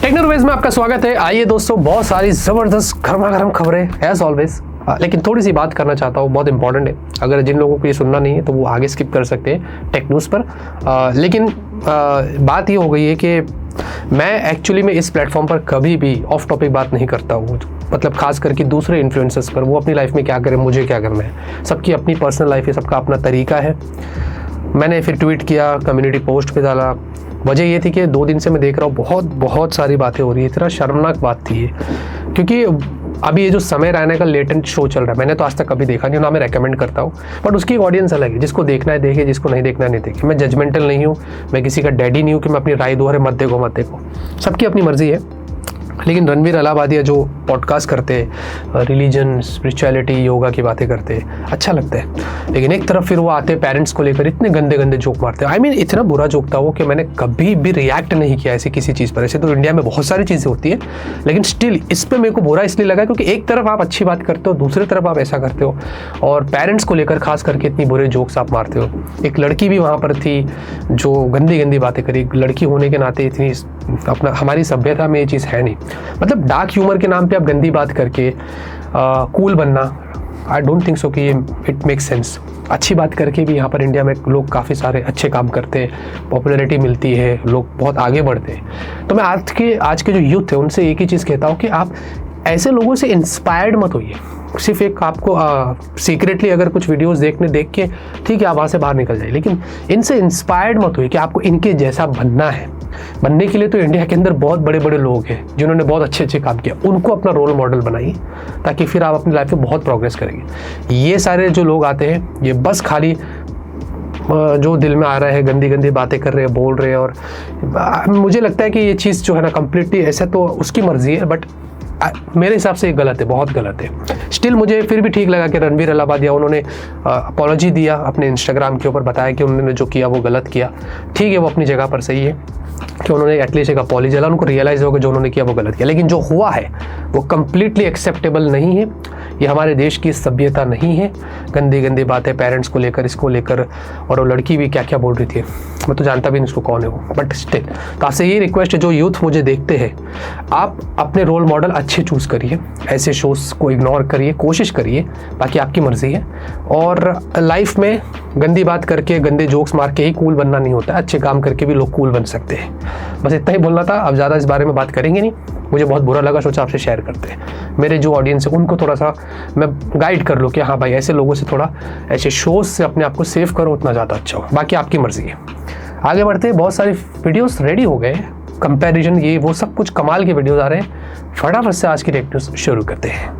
टेक्नोवेज में आपका स्वागत है। आइए दोस्तों, बहुत सारी ज़बरदस्त गर्मा गर्म खबरें एज ऑलवेज, लेकिन थोड़ी सी बात करना चाहता हूँ, बहुत इंपॉर्टेंट है। अगर जिन लोगों को ये सुनना नहीं है तो वो आगे स्किप कर सकते हैं टेक न्यूज़ पर। लेकिन बात ये हो गई है कि मैं एक्चुअली में इस प्लेटफॉर्म पर कभी भी ऑफ टॉपिक बात नहीं करता हूँ, मतलब खास करके दूसरे इन्फ्लुएंसर्स पर। वो अपनी लाइफ में क्या करें, मुझे क्या करना है, सबकी अपनी पर्सनल लाइफ है, सबका अपना तरीका है। मैंने फिर ट्वीट किया, कम्युनिटी पोस्ट पे डाला। वजह ये थी कि 2 दिन से मैं देख रहा हूँ बहुत सारी बातें हो रही है। इतना शर्मनाक बात थी ये, क्योंकि अभी ये जो समय रैना का लेटेंट शो चल रहा है, मैंने तो आज तक कभी देखा नहीं, ना मैं रेकमेंड करता हूँ, बट उसकी ऑडियंस अलग है। जिसको देखना है देखे, जिसको नहीं देखना है नहीं देखे। मैं जजमेंटल नहीं हूँ, मैं किसी का डैडी नहीं हूँ कि मैं अपनी राय दूँ, अरे मत देखो। सबकी अपनी मर्जी है। लेकिन रणवीर अलाहाबादिया जो पॉडकास्ट करते हैं, रिलीजन, स्पिरिचुअलिटी, योगा की बातें करते हैं, अच्छा लगता है। लेकिन एक तरफ फिर वो आते हैं पेरेंट्स को लेकर, इतने गंदे जोक मारते हैं। I mean, इतना बुरा जोक था वो कि मैंने कभी भी रिएक्ट नहीं किया ऐसी किसी चीज़ पर। ऐसे तो इंडिया में बहुत सारी चीज़ें होती है, लेकिन स्टिल इस पर मेरे को बुरा इसलिए लगा क्योंकि एक तरफ आप अच्छी बात करते हो, दूसरी तरफ आप ऐसा करते हो, और पेरेंट्स को लेकर खास करके इतनी बुरे जोक्स आप मारते हो। एक लड़की भी वहाँ पर थी जो गंदी बातें करी। लड़की होने के नाते इतनी अपना, हमारी सभ्यता में ये चीज़ है नहीं। मतलब डार्क ह्यूमर के नाम पे आप गंदी बात करके कूल बनना, आई डोंट थिंक सो कि ये इट मेक्स सेंस। अच्छी बात करके भी यहाँ पर इंडिया में लोग काफ़ी सारे अच्छे काम करते हैं, पॉपुलैरिटी मिलती है, लोग बहुत आगे बढ़ते हैं। तो मैं आज के जो यूथ है उनसे एक ही चीज़ कहता हूँ कि आप ऐसे लोगों से इंस्पायर्ड मत होइए। सिर्फ एक आपको सीक्रेटली अगर कुछ वीडियोस देख के ठीक है आप वहाँ से बाहर निकल जाइए, लेकिन इनसे इंस्पायर्ड मत होइए कि आपको इनके जैसा बनना है। बनने के लिए तो इंडिया के अंदर बहुत बड़े लोग हैं जिन्होंने बहुत अच्छे काम किया, उनको अपना रोल मॉडल बनाइए, ताकि फिर आप अपनी लाइफ में बहुत प्रोग्रेस करेंगे। ये सारे जो लोग आते हैं, ये बस खाली जो दिल में आ रहा है गंदी बातें कर रहे हैं, बोल रहे हैं, और मुझे लगता है कि ये चीज़ जो है ना कम्प्लीटली, ऐसा तो उसकी मर्जी है, बट मेरे हिसाब से ये गलत है, बहुत गलत है। स्टिल मुझे फिर भी ठीक लगा कि रणवीर अलाहाबादिया उन्होंने अपॉलॉजी दिया अपने इंस्टाग्राम के ऊपर, बताया कि उन्होंने जो किया वो गलत किया। ठीक है, वो अपनी जगह पर सही है कि उन्होंने एटलीस्ट एक अपॉलॉजी डाला, उनको रियलाइज़ होगा जो उन्होंने किया वो गलत किया। लेकिन जो हुआ है वो कम्प्लीटली एक्सेप्टेबल नहीं है। ये हमारे देश की सभ्यता नहीं है। गंदी बातें पेरेंट्स को लेकर, इसको लेकर, और वो लड़की भी क्या बोल रही थी, मैं तो जानता भी नहीं उसको कौन है वो, बट स्टिल तो आपसे ये रिक्वेस्ट है, जो यूथ मुझे देखते हैं, आप अपने रोल मॉडल अच्छे चूज़ करिए, ऐसे शोज़ को इग्नोर करिए, कोशिश करिए, बाकी आपकी मर्ज़ी है। और लाइफ में गंदी बात करके, गंदे जोक्स मार के ही कूल बनना नहीं होता, अच्छे काम करके भी लोग कूल बन सकते हैं। बस इतना ही बोलना था, अब ज़्यादा इस बारे में बात करेंगे नहीं। मुझे बहुत बुरा लगा, सोचा आपसे शेयर करते हैं। मेरे जो ऑडियंस है उनको थोड़ा सा मैं गाइड कर लूँ कि हाँ भाई, ऐसे लोगों से थोड़ा, ऐसे शोज़ से अपने आप को सेव करो, उतना ज़्यादा अच्छा हो। बाकी आपकी मर्ज़ी है। आगे बढ़ते हैं, बहुत सारी वीडियोस रेडी हो गए, कंपैरिजन, ये वो सब कुछ कमाल के वीडियोस आ रहे हैं। फटाफट से आज की टेक न्यूज़ शुरू करते हैं।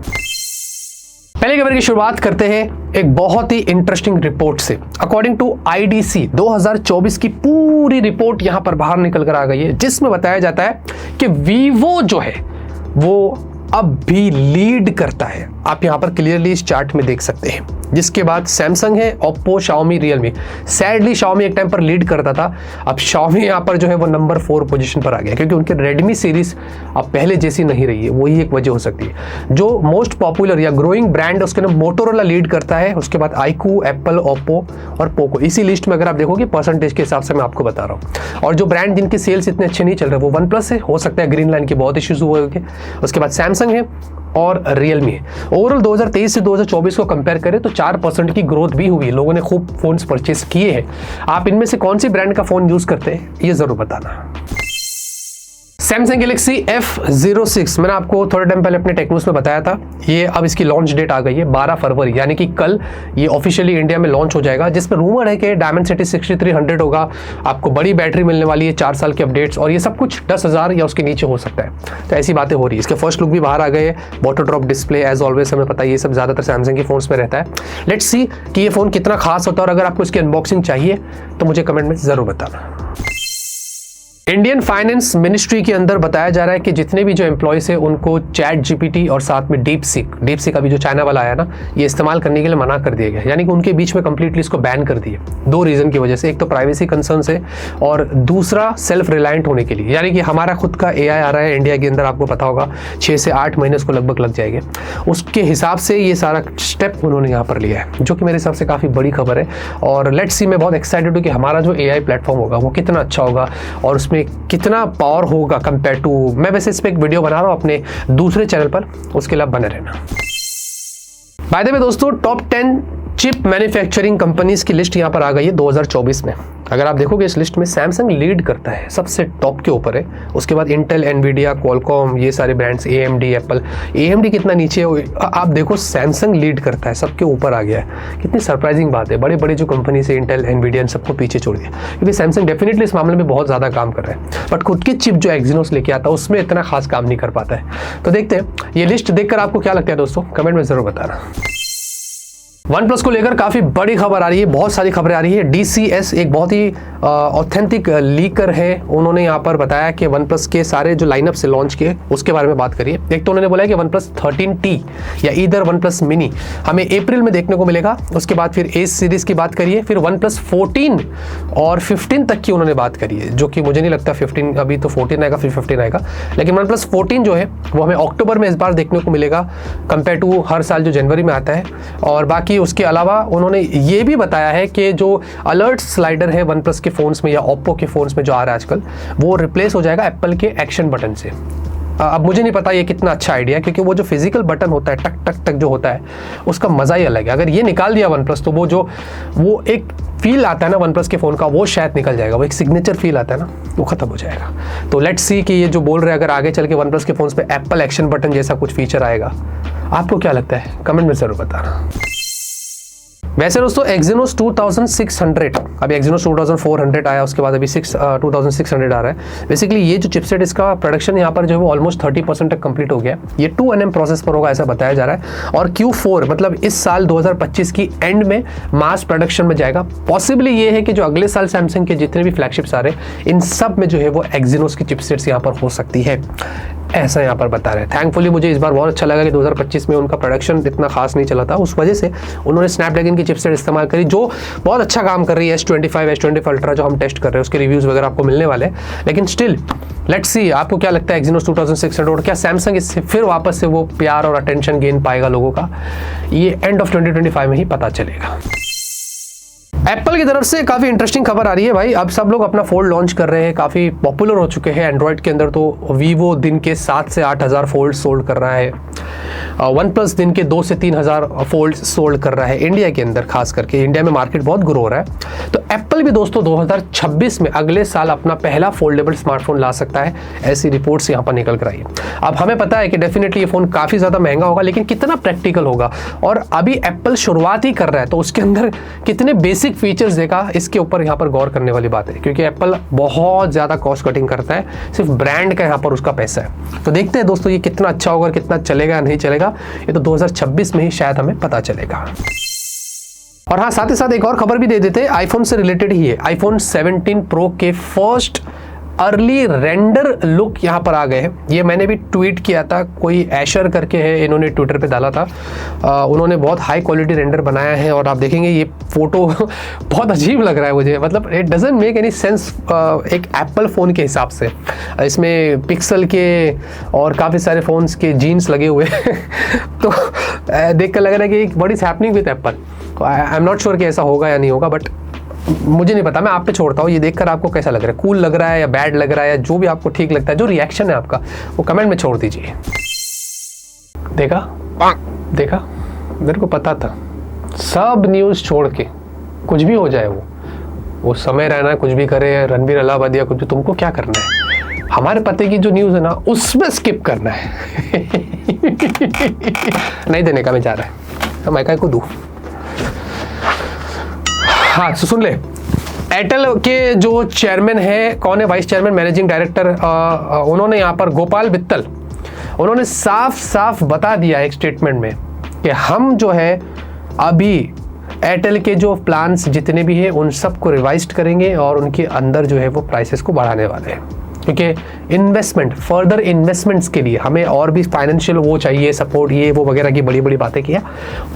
पहले खबर की शुरुआत करते हैं एक बहुत ही इंटरेस्टिंग रिपोर्ट से। अकॉर्डिंग टू IDC 2024 की पूरी रिपोर्ट यहां पर बाहर निकल कर आ गई है, जिसमें बताया जाता है कि वीवो जो है वो अब भी लीड करता है। आप यहां पर क्लियरली इस चार्ट में देख सकते हैं। जिसके बाद सैमसंग है, Oppo, Xiaomi, Realme. Sadly Xiaomi एक टाइम पर लीड करता था, अब शाओमी यहाँ पर जो है वो नंबर 4 पोजीशन पर आ गया, क्योंकि उनके रेडमी सीरीज अब पहले जैसी नहीं रही है। वही एक वजह हो सकती है। जो मोस्ट पॉपुलर या ग्रोइंग ब्रांड उसके अंदर मोटोरोला लीड करता है, उसके बाद आईक्यू, एप्पल, ओप्पो और पोको। इसी लिस्ट में अगर आप देखोगे परसेंटेज के हिसाब से मैं आपको बता रहा हूँ। और जो ब्रांड जिनके सेल्स इतने अच्छे नहीं चल रहे वो OnePlus है, हो सकता है ग्रीन लाइन के बहुत इश्यूज हुए होंगे, उसके बाद सैमसंग है और रियलमी है। ओवरऑल 2023 से 2024 को कंपेयर करें तो 4% की ग्रोथ भी हुई है। लोगों ने खूब फोन्स परचेस किए हैं। आप इनमें से कौन सी ब्रांड का फोन यूज करते हैं ये जरूर बताना। सैमसंग गैलेक्सी F06 मैंने आपको थोड़े टाइम पहले अपने टेक न्यूज़ में बताया था। ये अब इसकी लॉन्च डेट आ गई है 12 फरवरी, यानी कि कल ये ऑफिशियली इंडिया में लॉन्च हो जाएगा, जिसमें रूमर है कि डायमेंसिटी 6300 होगा। आपको बड़ी बैटरी मिलने वाली है, 4 साल के अपडेट्स, और ये सब कुछ 10,000 या उसके नीचे हो सकता है। तो ऐसी बातें हो रही है। इसके फर्स्ट लुक भी बाहर आ गए हैं। Water drop display, as always हमें पता है ये सब ज़्यादातर सैमसंग के फोन्स में रहता है। लेट्स सी कि ये फ़ोन कितना खास होता है, और अगर आपको इसकी अनबॉक्सिंग चाहिए तो मुझे कमेंट में ज़रूर बताना। इंडियन फाइनेंस मिनिस्ट्री के अंदर बताया जा रहा है कि जितने भी जो एम्प्लॉयज है उनको चैट जीपीटी और साथ में डीपसीक अभी जो चाइना वाला आया ना, ये इस्तेमाल करने के लिए मना कर दिया गया, यानी कि उनके बीच में कंप्लीटली इसको बैन कर दिए। 2 रीज़न की वजह से, एक तो प्राइवेसी कंसर्न्स है और दूसरा सेल्फ रिलायंट होने के लिए, यानी कि हमारा खुद का AI आ रहा है इंडिया के अंदर, आपको पता होगा 6 से 8 महीने उसको लगभग लग जाएंगे। उसके हिसाब से ये सारा स्टेप उन्होंने यहाँ पर लिया है, जो कि मेरे हिसाब से काफ़ी बड़ी खबर है। और लेट्स सी, मैं बहुत एक्साइटेड हूँ कि हमारा जो AI प्लेटफॉर्म होगा वो कितना अच्छा होगा, और उसमें में कितना पावर होगा कंपेयर टू, मैं वैसे इस पर एक वीडियो बना रहा हूँ अपने दूसरे चैनल पर, उसके लिए बने रहना। बाय द वे दोस्तों, टॉप 10 चिप मैन्युफैक्चरिंग कंपनीज की लिस्ट यहाँ पर आ गई है 2024 में। अगर आप देखोगे इस लिस्ट में सैमसंग लीड करता है, सबसे टॉप के ऊपर है। उसके बाद इंटेल, एनवीडिया, क्वालकॉम, ये सारे ब्रांड्स, एएमडी, एप्पल। एएमडी कितना नीचे है आप देखो, सैमसंग लीड करता है, सबके ऊपर आ गया है। कितनी सरप्राइजिंग बात है, बड़े बड़े जो कंपनी से इंटेल, एनवीडिया, सबको पीछे छोड़ दिया, क्योंकि सैमसंग डेफिनेटली इस मामले में बहुत ज़्यादा काम कर रहा है। बट खुद की चिप जो एक्जिनोस लेके आता है उसमें इतना खास काम नहीं कर पाता है। तो देखते हैं ये लिस्ट देखकर आपको क्या लगता है दोस्तों, कमेंट में जरूर बताना। OnePlus को लेकर काफ़ी बड़ी खबर आ रही है, बहुत सारी खबरें आ रही है। DCS एक बहुत ही ऑथेंटिक लीकर है, उन्होंने यहाँ पर बताया कि OnePlus के सारे जो लाइनअप से लॉन्च किए उसके बारे में बात करिए। एक तो उन्होंने बोला है कि OnePlus 13T या इधर OnePlus मिनी हमें अप्रैल में देखने को मिलेगा। उसके बाद फिर एज सीरीज़ की बात करिए, फिर OnePlus 14 और 15 तक की उन्होंने बात करी है, जो कि मुझे नहीं लगता 15, अभी तो 14 आएगा फिर 15 आएगा। लेकिन OnePlus 14 जो है वो हमें अक्टूबर में इस बार देखने को मिलेगा कंपेयर टू हर साल जो जनवरी में आता है। और बाकी उसके अलावा उन्होंने ये भी बताया है कि जो अलर्ट स्लाइडर है OnePlus के फ़ोन्स में या Oppo के फ़ोन्स में जो आ रहा है आजकल, वो रिप्लेस हो जाएगा एप्पल के एक्शन बटन से। अब मुझे नहीं पता ये कितना अच्छा आइडिया है, क्योंकि वो जो फिजिकल बटन होता है टक टक टक जो होता है उसका मज़ा ही अलग है। अगर ये निकाल दिया OnePlus तो वो एक फील आता है ना OnePlus के फ़ोन का, वो शायद निकल जाएगा। वो एक सिग्नेचर फील आता है ना, वो ख़त्म हो जाएगा। तो लेट्स सी कि ये जो बोल रहे हैं अगर आगे चल के OnePlus के फ़ोन्स पे एप्पल एक्शन बटन जैसा कुछ फीचर आएगा, आपको क्या लगता है कमेंट में ज़रूर बताना। वैसे दोस्तों Exynos 2600, अभी Exynos 2400 आया, उसके बाद अभी 2600 आ रहा है। बेसिकली ये जो चिपसेट, इसका प्रोडक्शन यहाँ पर जो है वो ऑलमोस्ट 30% तक कंप्लीट हो गया है। ये 2nm प्रोसेस पर होगा ऐसा बताया जा रहा है, और Q4 मतलब इस साल 2025 की एंड में मास प्रोडक्शन में जाएगा। पॉसिबली ये है कि जो अगले साल सैमसंग के जितने भी फ्लैगशिप्स आ रहे हैं इन सब में जो है वो Exynos की चिपसेट्स यहाँ पर हो सकती है, ऐसा यहाँ पर बता रहे हैं। थैंकफुली मुझे इस बार बहुत अच्छा लगा कि 2025 में उनका प्रोडक्शन इतना खास नहीं चला था, उस वजह से उन्होंने स्नैपड्रैगन की चिपसेट इस्तेमाल करी, जो बहुत अच्छा काम कर रही है। S25 अल्ट्रा जो हम टेस्ट कर रहे हैं उसके रिव्यूज़ वगैरह आपको मिलने वाले हैं। लेकिन स्टिल लेट्स सी, आपको क्या लगता है Exynos 2600 और क्या सैमसंग इससे फिर वापस से वो प्यार और अटेंशन गेन पाएगा लोगों का, ये एंड ऑफ 2025 में ही पता चलेगा। एप्पल की तरफ से काफ़ी इंटरेस्टिंग खबर आ रही है भाई। अब सब लोग अपना फोल्ड लॉन्च कर रहे हैं, काफ़ी पॉपुलर हो चुके हैं एंड्रॉयड के अंदर। तो वीवो दिन के 7 से 8 हज़ार फोल्ड सोल्ड कर रहा है, OnePlus दिन के 2 से 3 हज़ार फोल्ड सोल्ड कर रहा है इंडिया के अंदर, खास करके इंडिया में मार्केट बहुत ग्रो हो रहा है। तो एप्पल भी दोस्तों 2026 में अगले साल अपना पहला फोल्डेबल स्मार्टफोन ला सकता है, ऐसी रिपोर्ट्स यहाँ पर निकल कर आई है। अब हमें पता है कि डेफिनेटली ये फ़ोन काफ़ी ज़्यादा महंगा होगा, लेकिन कितना प्रैक्टिकल होगा, और अभी एप्पल शुरुआत ही कर रहा है, तो उसके अंदर कितने बेसिक फीचर्स देगा इसके ऊपर यहाँ पर गौर करने वाली बात है। क्योंकि एप्पल बहुत ज़्यादा कॉस्ट कटिंग करता है, सिर्फ ब्रांड का यहाँ पर उसका पैसा है। तो देखते हैं दोस्तों ये कितना अच्छा होगा, कितना चलेगा या नहीं चलेगा, ये तो 2026 में ही शायद हमें पता चलेगा। और हाँ, साथ ही साथ एक और खबर भी दे देते हैं, आईफोन से रिलेटेड ही है। आईफोन 17 प्रो के फर्स्ट अर्ली रेंडर लुक यहाँ पर आ गए हैं। ये मैंने भी ट्वीट किया था, कोई एशर करके है, इन्होंने ट्विटर पे डाला था। उन्होंने बहुत हाई क्वालिटी रेंडर बनाया है, और आप देखेंगे ये फोटो बहुत अजीब लग रहा है मुझे, मतलब it doesn't make any sense एक एप्पल फ़ोन के हिसाब से। इसमें पिक्सल के और काफ़ी सारे फ़ोन्स के जीन्स लगे हुए तो देख कर लग रहा है कि एक what is happening with Apple. I am not sure कि ऐसा होगा या नहीं होगा, बट मुझे नहीं पता, मैं आप पे छोड़ता हूँ। ये देखकर आपको कैसा लग रहा है, कूल लग रहा है या बैड लग रहा है, या जो भी आपको ठीक लगता है, जो रिएक्शन है आपका वो कमेंट में छोड़ दीजिए। देखा मेरे को पता था, सब न्यूज़ छोड़ के कुछ भी हो जाए, वो समय रहना, कुछ भी करे, रणबीर इलाहाबादी या कुछ भी, तुमको क्या करना है, हमारे पते की जो न्यूज़ है ना उसमें स्किप करना है नहीं देने का मैं जा रहा है, तो मैं क्या को दूँ। हाँ, तो सुन ले, एयरटेल के जो चेयरमैन है, कौन है, वाइस चेयरमैन, मैनेजिंग डायरेक्टर, उन्होंने यहाँ पर गोपाल वित्तल, उन्होंने साफ साफ बता दिया एक स्टेटमेंट में कि हम जो है अभी एयरटेल के जो प्लान्स जितने भी हैं उन सबको रिवाइज्ड करेंगे, और उनके अंदर जो है वो प्राइसेस को बढ़ाने वाले हैं। क्योंकि इन्वेस्टमेंट, फर्दर इन्वेस्टमेंट्स के लिए हमें और भी फाइनेंशियल वो चाहिए, सपोर्ट, ये वो वगैरह की बड़ी बड़ी बातें किया।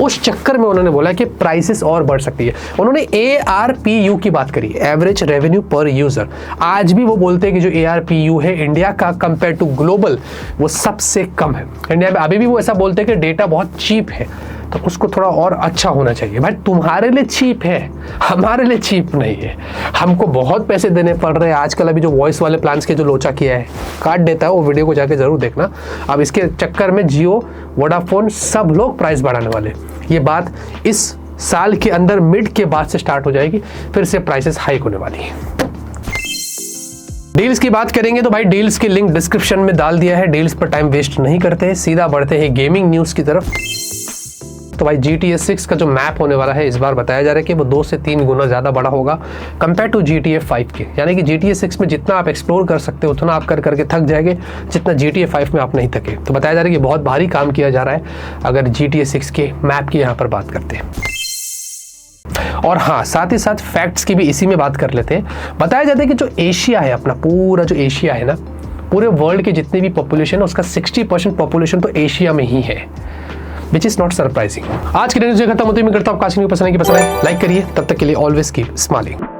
उस चक्कर में उन्होंने बोला कि प्राइसेस और बढ़ सकती है। उन्होंने ARPU की बात करी, एवरेज रेवेन्यू पर यूज़र। आज भी वो बोलते हैं कि जो ARPU है इंडिया का कंपेयर टू ग्लोबल वो सबसे कम है। इंडिया में अभी भी वो ऐसा बोलते हैं कि डेटा बहुत चीप है। तो उसको थोड़ा और अच्छा होना चाहिए। भाई तुम्हारे लिए चीप है, हमारे लिए चीप नहीं है। हमको बहुत पैसे देने पड़ रहे हैं आजकल। अभी जो वॉइस वाले प्लान्स के जो लोचा किया है, काट देता है, वो वीडियो को जाके ज़रूर देखना। अब इसके चक्कर में जियो, वोडाफोन सब लोग प्राइस बढ़ाने वाले। ये बात इस साल के अंदर मिड के बाद से स्टार्ट हो जाएगी, फिर से प्राइसेस हाइक होने वाली है। डील्स की बात करेंगे तो भाई डील्स की लिंक डिस्क्रिप्शन में डाल दिया है। डील्स पर टाइम वेस्ट नहीं करते, सीधा बढ़ते हैं गेमिंग न्यूज़ की तरफ। तो भाई GTA 6 का जो मैप होने वाला है, इस बार बताया जा रहा है कि वो 2 से 3 गुना ज़्यादा बड़ा होगा कंपेयर टू GTA 5 के। यानी कि GTA 6 में जितना आप एक्सप्लोर कर सकते हो उतना आप कर करके थक जाएंगे, जितना GTA 5 में आप नहीं थके। तो बताया जा रहा है कि बहुत भारी काम किया जा रहा है अगर GTA 6 के मैप की यहाँ पर बात करते हैं। और हाँ, साथ ही साथ फैक्ट्स की भी इसी में बात कर लेते हैं। बताया जाता है कि जो एशिया है, अपना पूरा जो एशिया है ना, पूरे वर्ल्ड की जितनी भी पॉपुलेशन है उसका 60% पॉपुलेशन तो एशिया में ही है, विच इज नॉट सरप्राइजिंग। आज की न्यूज़ खत्म होती है। मैं करता हूँ, काश न्यूज़ पसंद है, लाइक करिए। तब तक के लिए ऑलवेज कीप स्माइलिंग।